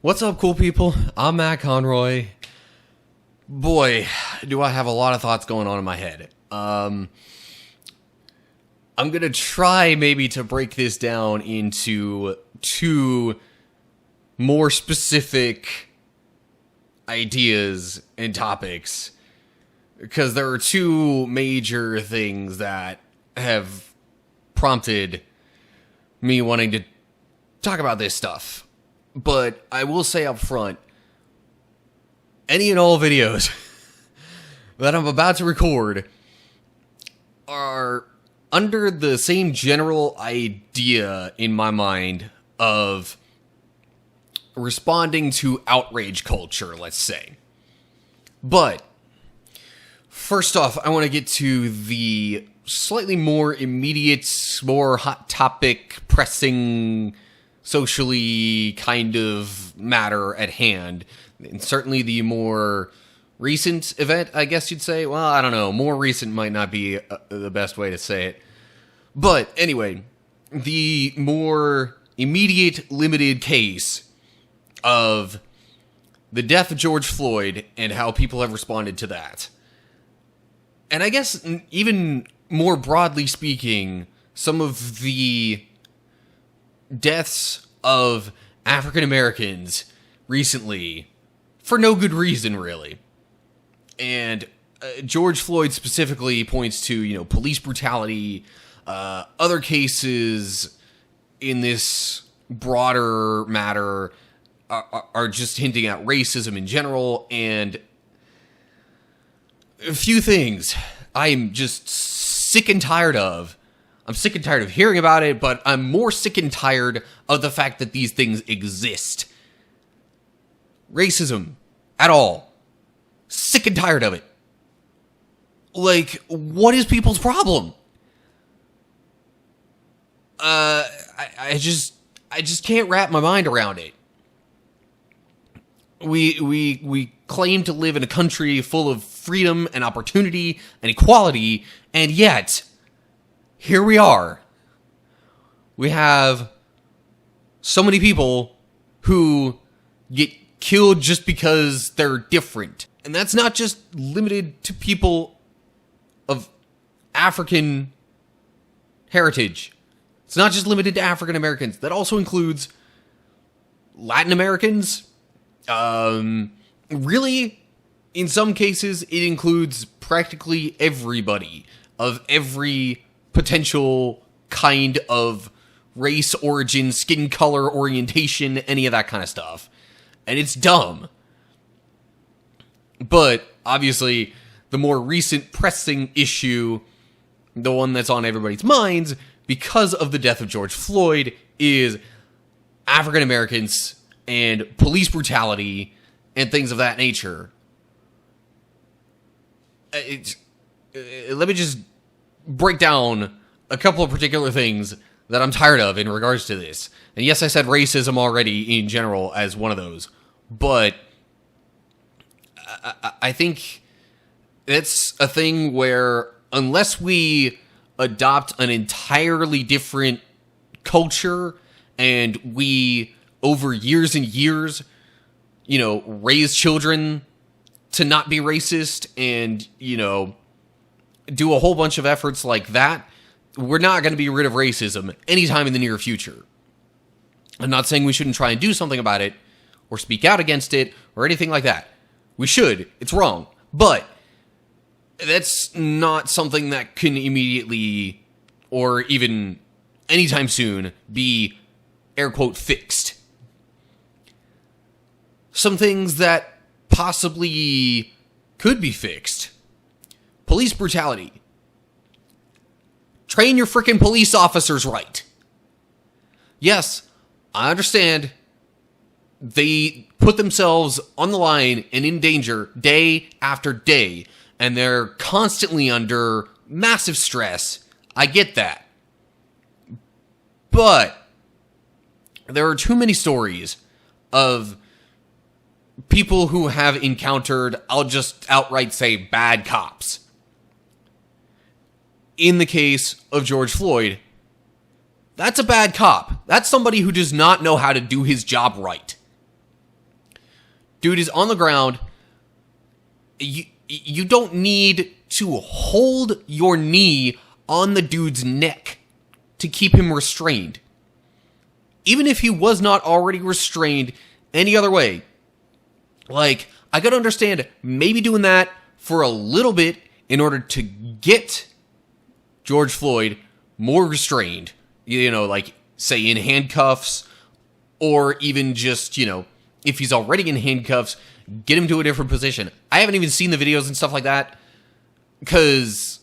What's up, cool people? I'm Matt Conroy. Boy, do I have a lot of thoughts going on in my head. I'm gonna try maybe to break this down into two more specific ideas and topics, because there are two major things that have prompted me wanting to talk about this stuff. But I will say up front, any and all videos that I'm about to record are under the same general idea in my mind of responding to outrage culture, let's say. But first off, I want to get to the slightly more immediate, more hot topic, pressing, socially kind of matter at hand. And certainly the more recent event, I guess you'd say. Well, I don't know. More recent might not be the best way to say it. But anyway, the more immediate, limited case of the death of George Floyd and how people have responded to that. And I guess even more broadly speaking, some of the deaths of African Americans recently, for no good reason, really. And George Floyd specifically points to, police brutality, other cases in this broader matter are just hinting at racism in general, and a few things I'm just sick and tired of. I'm sick and tired of hearing about it, but I'm more sick and tired of the fact that these things exist. Racism. At all. Sick and tired of it. Like, what is people's problem? I just can't wrap my mind around it. We claim to live in a country full of freedom and opportunity and equality, and yet here we are. We have so many people who get killed just because they're different. And that's not just limited to people of African heritage. It's not just limited to African Americans. That also includes Latin Americans. Really, in some cases, it includes practically everybody of every potential kind of race, origin, skin color, orientation, any of that kind of stuff. And it's dumb. But, obviously, the more recent pressing issue, the one that's on everybody's minds, because of the death of George Floyd, is African Americans and police brutality and things of that nature. Let me just break down a couple of particular things that I'm tired of in regards to this. And yes, I said racism already in general as one of those, but I think it's a thing where unless we adopt an entirely different culture and we, over years and years, raise children to not be racist and, do a whole bunch of efforts like that, we're not going to be rid of racism anytime in the near future. I'm not saying we shouldn't try and do something about it or speak out against it or anything like that. We should. It's wrong. But that's not something that can immediately or even anytime soon be, air quote, fixed. Some things that possibly could be fixed. Police brutality. Train your freaking police officers right. Yes, I understand they put themselves on the line and in danger day after day, and they're constantly under massive stress. I get that. But there are too many stories of people who have encountered, I'll just outright say, bad cops. In the case of George Floyd, that's a bad cop. That's somebody who does not know how to do his job right. Dude is on the ground. You don't need to hold your knee on the dude's neck to keep him restrained. Even if he was not already restrained any other way. Like, I could understand maybe doing that for a little bit in order to get George Floyd more restrained. You know, like, say in handcuffs, or even just, you know, if he's already in handcuffs, get him to a different position. I haven't even seen the videos and stuff like that, because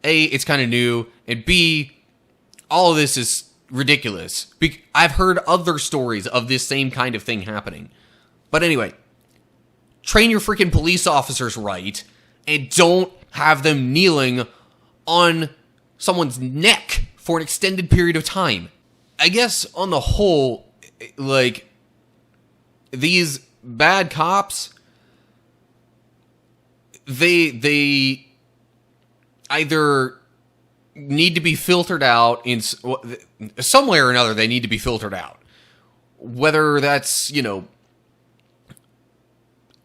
A, it's kind of new, and B, all of this is ridiculous. I've heard other stories of this same kind of thing happening. But anyway, train your freaking police officers right, and don't have them kneeling on someone's neck for an extended period of time. I guess on the whole, like, these bad cops, they either need to be filtered out in some way or another. They need to be filtered out. Whether that's, you know,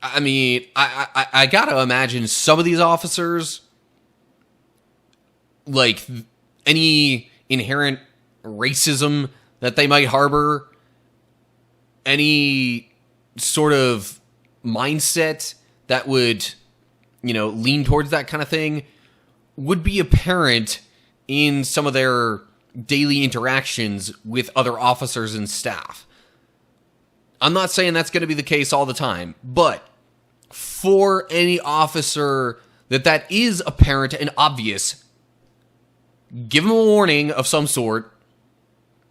I mean, I gotta imagine some of these officers, like, any inherent racism that they might harbor, any sort of mindset that would, you know, lean towards that kind of thing, would be apparent in some of their daily interactions with other officers and staff. I'm not saying that's going to be the case all the time, but for any officer that is apparent and obvious, give them a warning of some sort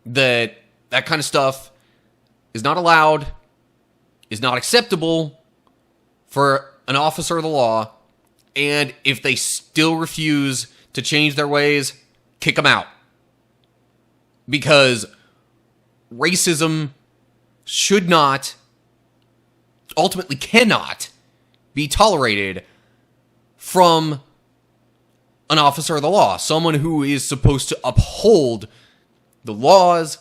that kind of stuff is not allowed, is not acceptable for an officer of the law, and if they still refuse to change their ways, kick them out. Because racism should not, ultimately cannot, be tolerated from an officer of the law. Someone who is supposed to uphold the laws,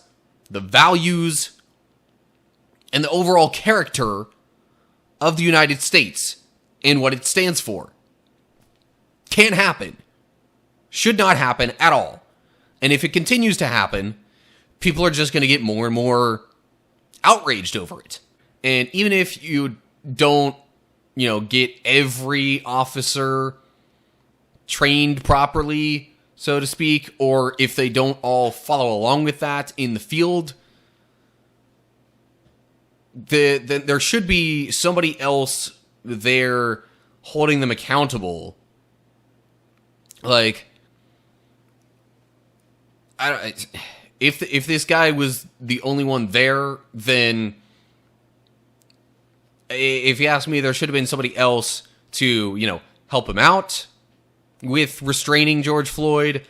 the values, and the overall character of the United States and what it stands for. Can't happen. Should not happen at all. And if it continues to happen, people are just going to get more and more outraged over it. And even if you don't, you know, get every officer trained properly, so to speak, or if they don't all follow along with that in the field, there should be somebody else there holding them accountable. Like, if this guy was the only one there, then if you ask me, there should have been somebody else to, you know, help him out with restraining George Floyd,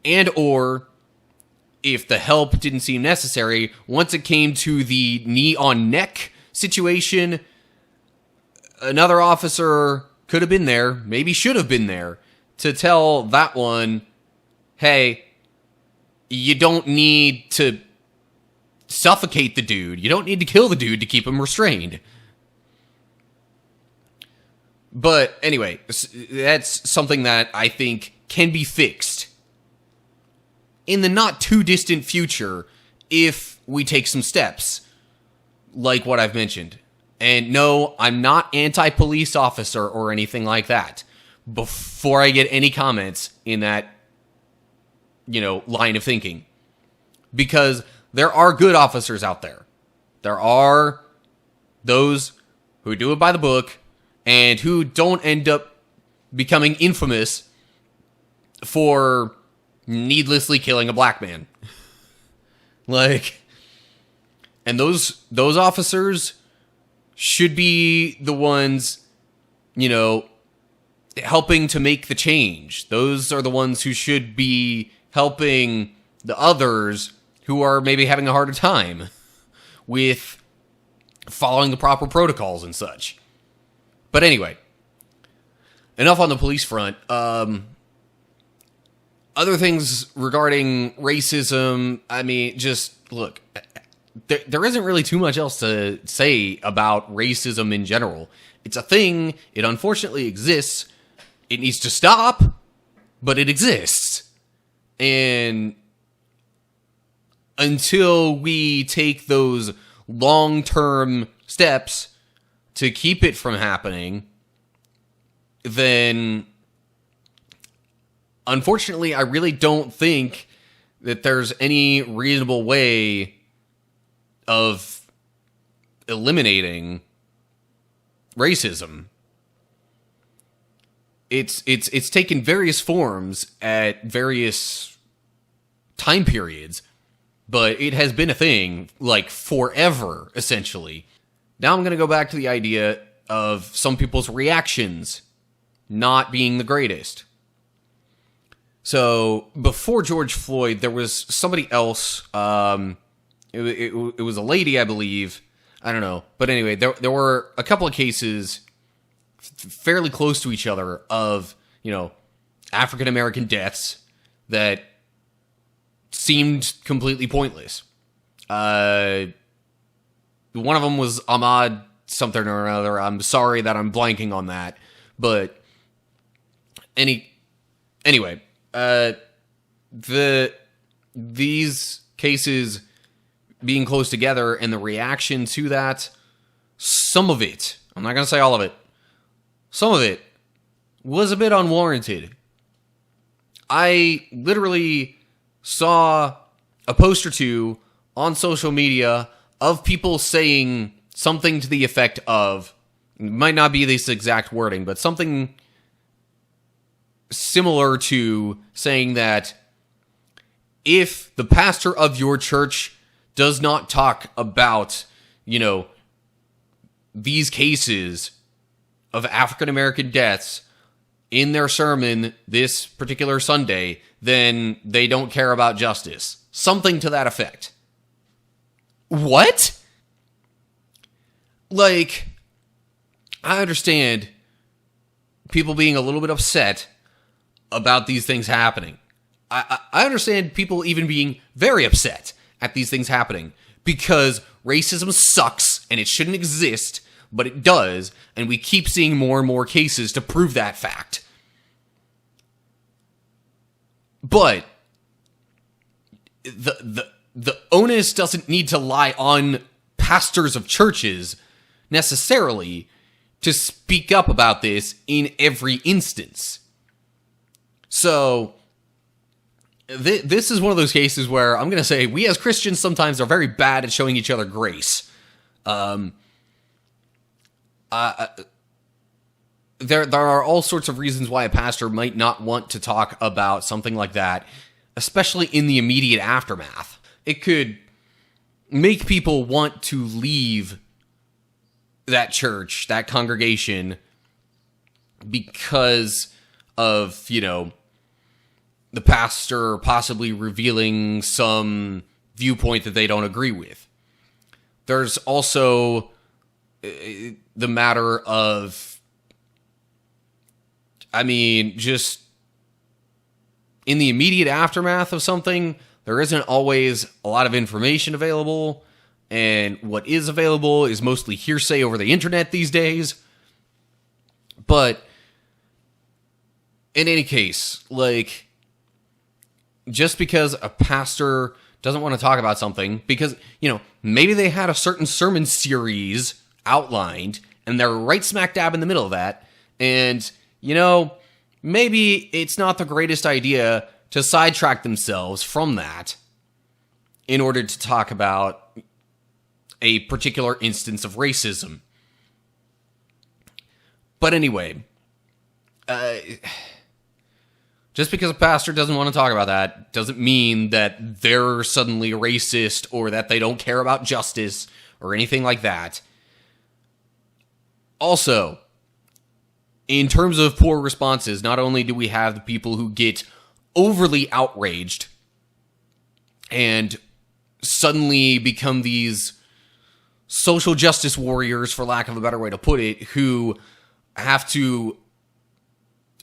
and or if the help didn't seem necessary, once it came to the knee on neck situation, another officer could have been there, maybe should have been there, to tell that one, hey, you don't need to suffocate the dude. You don't need to kill the dude to keep him restrained. But anyway, that's something that I think can be fixed in the not too distant future if we take some steps like what I've mentioned. And no, I'm not anti-police officer or anything like that. Before I get any comments in that, you know, line of thinking. Because there are good officers out there. There are those who do it by the book and who don't end up becoming infamous for needlessly killing a black man. Like, and those officers should be the ones, you know, helping to make the change. Those are the ones who should be helping the others who are maybe having a harder time with following the proper protocols and such. But anyway, enough on the police front. Other things regarding racism, I mean, just look, there isn't really too much else to say about racism in general. It's a thing. It unfortunately exists. It needs to stop, but it exists. And until we take those long-term steps to keep it from happening, then unfortunately, I really don't think that there's any reasonable way of eliminating racism. It's taken various forms at various time periods, but it has been a thing, like, forever, essentially. Now I'm going to go back to the idea of some people's reactions not being the greatest. So, before George Floyd, there was somebody else, it was a lady, I believe, I don't know, but anyway, there were a couple of cases fairly close to each other of, African-American deaths that seemed completely pointless. One of them was Ahmaud something or another. I'm sorry that I'm blanking on that, but anyway, these cases being close together and the reaction to that, some of it, I'm not going to say all of it, some of it was a bit unwarranted. I literally saw a post or two on social media of people saying something to the effect of, it might not be this exact wording, but something similar to saying that if the pastor of your church does not talk about, these cases of African American deaths in their sermon this particular Sunday, then they don't care about justice. Something to that effect. What? Like, I understand people being a little bit upset about these things happening. I understand people even being very upset at these things happening because racism sucks and it shouldn't exist, but it does, and we keep seeing more and more cases to prove that fact. But the onus doesn't need to lie on pastors of churches necessarily to speak up about this in every instance. So this is one of those cases where I'm going to say we as Christians sometimes are very bad at showing each other grace. There are all sorts of reasons why a pastor might not want to talk about something like that, especially in the immediate aftermath. It could make people want to leave that church, that congregation, because of, the pastor possibly revealing some viewpoint that they don't agree with. There's also the matter of, just in the immediate aftermath of something, there isn't always a lot of information available, and what is available is mostly hearsay over the internet these days. But in any case, just because a pastor doesn't want to talk about something, because, maybe they had a certain sermon series outlined, and they're right smack dab in the middle of that, and, maybe it's not the greatest idea to sidetrack themselves from that in order to talk about a particular instance of racism. But anyway, just because a pastor doesn't want to talk about that doesn't mean that they're suddenly racist or that they don't care about justice or anything like that. Also, in terms of poor responses, not only do we have the people who get overly outraged and suddenly become these social justice warriors, for lack of a better way to put it, who have to,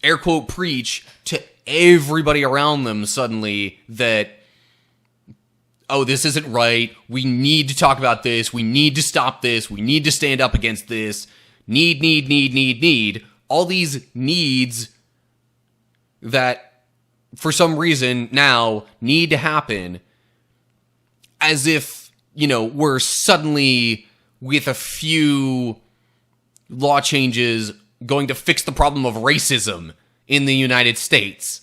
air quote, preach to everybody around them suddenly that oh, this isn't right. We need to talk about this. We need to stop this. We need to stand up against this. Need. All these needs that, for some reason, now need to happen, as if, we're suddenly, with a few law changes, going to fix the problem of racism in the United States.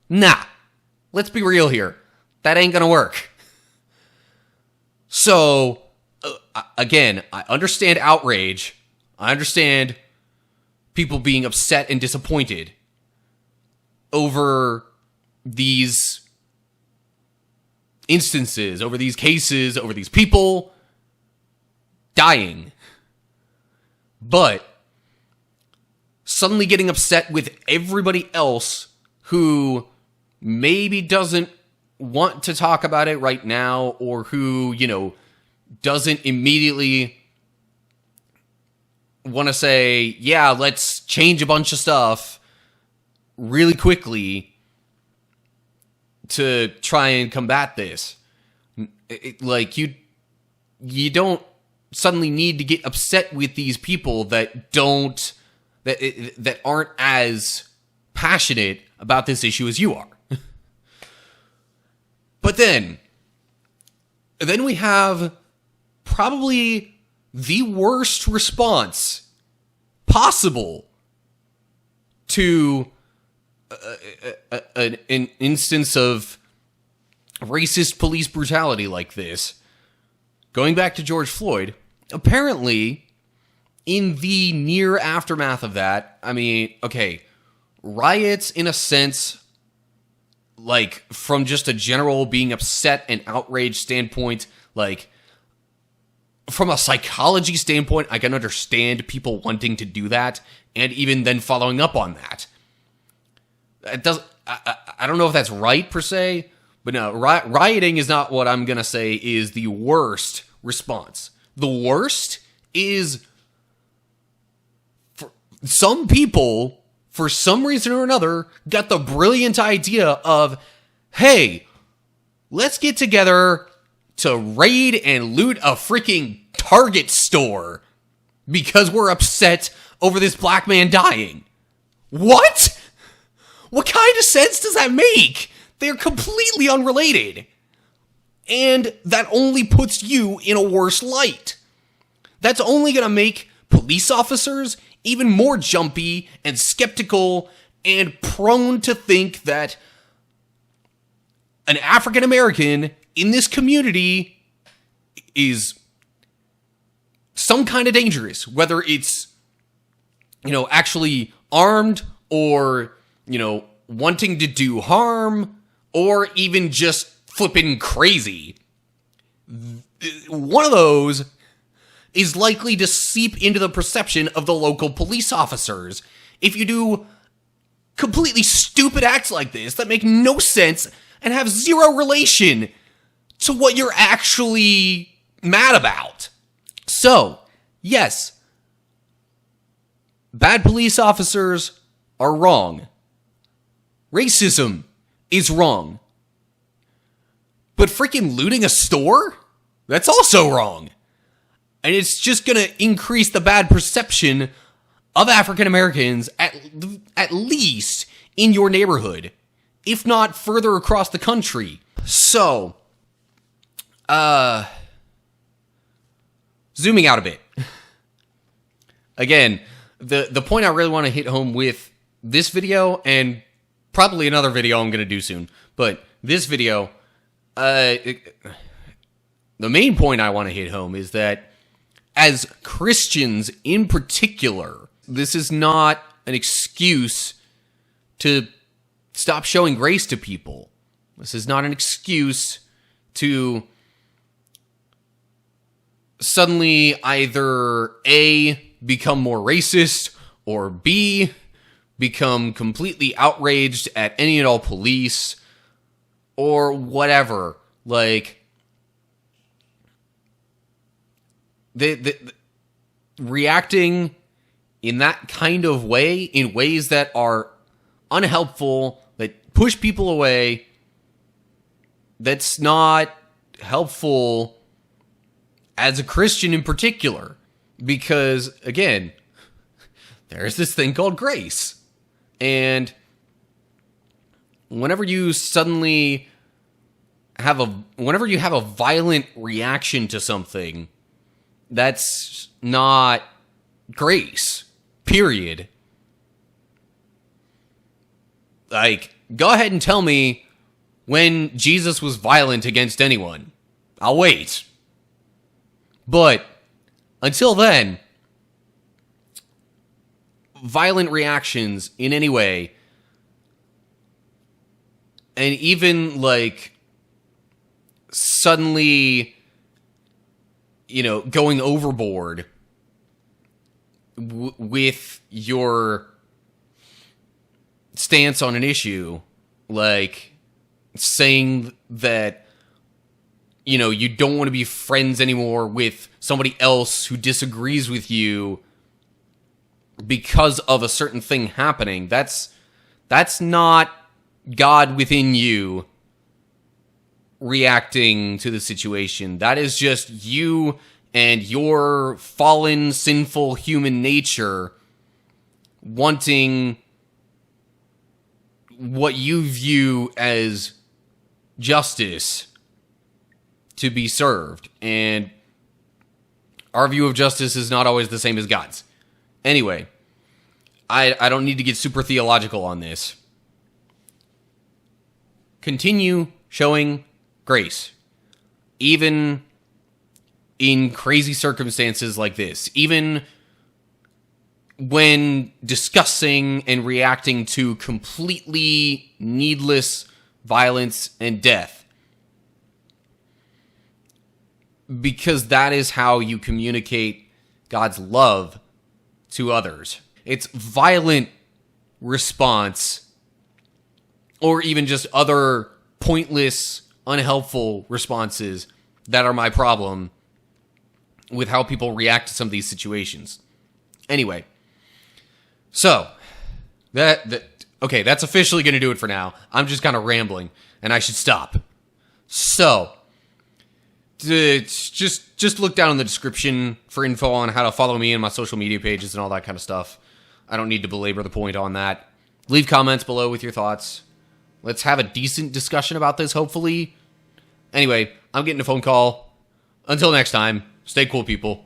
Nah. Let's be real here. That ain't gonna work. So, again, I understand outrage. I understand people being upset and disappointed over these instances, over these cases, over these people dying. But suddenly getting upset with everybody else who maybe doesn't want to talk about it right now, or who, doesn't immediately want to say, yeah, let's change a bunch of stuff really quickly to try and combat this. You don't suddenly need to get upset with these people that aren't as passionate about this issue as you are. But then we have probably the worst response possible to an instance of racist police brutality like this. Going back to George Floyd, apparently, in the near aftermath of that, riots in a sense, from just a general being upset and outraged standpoint, from a psychology standpoint, I can understand people wanting to do that, and even then following up on that. I don't know if that's right per se, but no, rioting is not what I'm gonna say is the worst response. The worst is for some people, for some reason or another, got the brilliant idea of, hey, let's get together to raid and loot a freaking Target store because we're upset over this black man dying. What? What kind of sense does that make? They're completely unrelated. And that only puts you in a worse light. That's only going to make police officers even more jumpy and skeptical and prone to think that an African American in this community is some kind of dangerous, whether it's, actually armed or, wanting to do harm or even just flipping crazy. One of those is likely to seep into the perception of the local police officers if you do completely stupid acts like this that make no sense and have zero relation to what you're actually mad about. So, yes, bad police officers are wrong. Racism is wrong. But freaking looting a store? That's also wrong. And it's just going to increase the bad perception of African Americans, at least in your neighborhood, if not further across the country. So, zooming out a bit. Again, the point I really want to hit home with this video, and probably another video I'm going to do soon, but this video, the main point I want to hit home is that as Christians in particular, this is not an excuse to stop showing grace to people. This is not an excuse to suddenly either A, become more racist, or B, become completely outraged at any and all police, or whatever. The reacting in that kind of way, in ways that are unhelpful, that push people away, that's not helpful as a Christian in particular. Because, again, there's this thing called grace. And whenever you have a violent reaction to something, that's not grace. Period. Like, go ahead and tell me when Jesus was violent against anyone. I'll wait. But until then, violent reactions in any way, and even like suddenly, going overboard with your stance on an issue, like saying that, you don't want to be friends anymore with somebody else who disagrees with you because of a certain thing happening. That's not God within you reacting to the situation. That is just you and your fallen, sinful human nature wanting what you view as justice to be served. And our view of justice is not always the same as God's. Anyway, I don't need to get super theological on this. Continue showing grace. Even in crazy circumstances like this. Even when discussing and reacting to completely needless violence and death. Because that is how you communicate God's love to others. It's violent response, or even just other pointless, unhelpful responses that are my problem with how people react to some of these situations. Anyway, so okay, that's officially going to do it for now. I'm just kind of rambling, and I should stop. So, just look down in the description for info on how to follow me and my social media pages and all that kind of stuff. I don't need to belabor the point on that. Leave comments below with your thoughts. Let's have a decent discussion about this, hopefully. Anyway, I'm getting a phone call. Until next time, stay cool, people.